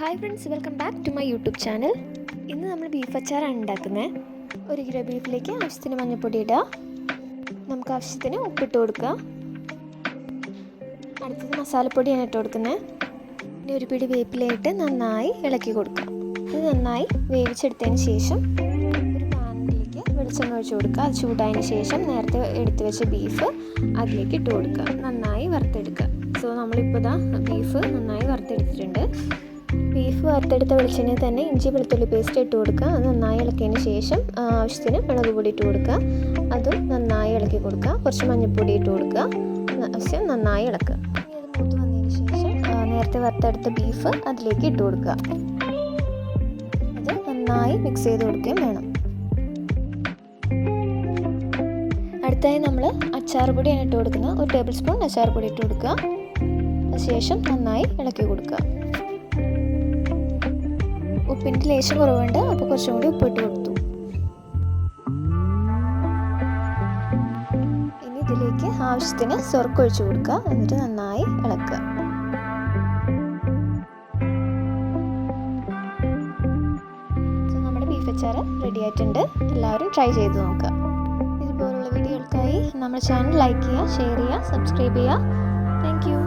Hi friends, welcome back to my YouTube channel. ഇന്ന് നമ്മൾ beef അച്ചാറാണ് ഉണ്ടാക്കുന്നത്. 1 കിലോ ബീഫിലേക്ക് ആവശ്യത്തിന് മഞ്ഞൾപ്പൊടി ഇടുക. നമുക്ക് ആവശ്യത്തിന് ഉപ്പിട്ട് കൊടുക്കുക. അടുത്തത് മസാലപ്പൊടിയാണ് ഇട്ട് കൊടുക്കുന്നത്. ഇനി ഒരു പിടി വേപ്പിലയിട്ട് നന്നായി ഇളക്കി കൊടുക്കുക. ഇത് നന്നായി വേവിച്ചെടുത്തതിന് ശേഷം ഒരു പാനിലേക്ക് വെളിച്ചെണ്ണ ഒഴിച്ച് കൊടുക്കുക. അത് ചൂടായതിന് ശേഷം നേരത്തെ എടുത്തു വെച്ച ബീഫ് അതിലേക്ക് ഇട്ട് കൊടുക്കുക. നന്നായി വറുത്തെടുക്കുക. സോ നമ്മളിപ്പോൾ ബീഫ് നന്നായി വറുത്തെടുത്തിട്ടുണ്ട്. ബീഫ് വറുത്തെടുത്ത വെളിച്ചെണ്ണയിൽ തന്നെ ഇഞ്ചി വെളുത്തുള്ളി പേസ്റ്റ് ഇട്ട് കൊടുക്കുക. അത് നന്നായി ഇളക്കിയതിന് ശേഷം ആവശ്യത്തിന് മുളക് പൊടി ഇട്ട് കൊടുക്കുക. അതും നന്നായി ഇളക്കി കൊടുക്കുക. കുറച്ച് മഞ്ഞൾപ്പൊടി ഇട്ട് കൊടുക്കുക. ആവശ്യം നന്നായി ഇളക്കുക. ഇനി അത് മൂത്ത് വന്നതിന് ശേഷം നേരത്തെ വറുത്തെടുത്ത ബീഫ് അതിലേക്ക് ഇട്ട് കൊടുക്കുക. അത് നന്നായി മിക്സ് ചെയ്ത് കൊടുക്കുകയും വേണം. അടുത്തായി നമ്മൾ അച്ചാർ പൊടിയാണ് ഇട്ട് കൊടുക്കുന്നത്. 1 ടേബിൾ സ്പൂൺ അച്ചാർ പൊടി ഇട്ട് കൊടുക്കുക. അതിനുശേഷം നന്നായി ഇളക്കി കൊടുക്കുക. ഉപ്പിൻ്റെ ലേശം കുറവുണ്ട്, അപ്പോൾ കുറച്ചും കൂടി ഉപ്പിട്ട് കൊടുത്തു. ഇനി ഇതിലേക്ക് ആവശ്യത്തിന് സ്വർക്ക ഒഴിച്ചു കൊടുക്കുക. എന്നിട്ട് നന്നായി ഇളക്കുക. നമ്മുടെ ബീഫ് അച്ചാർ റെഡി ആയിട്ടുണ്ട്. എല്ലാവരും ട്രൈ ചെയ്ത് നോക്കുക. ഇതുപോലുള്ള വീഡിയോകൾക്കായി നമ്മുടെ ചാനൽ ലൈക്ക് ചെയ്യുക, ഷെയർ ചെയ്യുക, സബ്സ്ക്രൈബ് ചെയ്യുക. Thank you.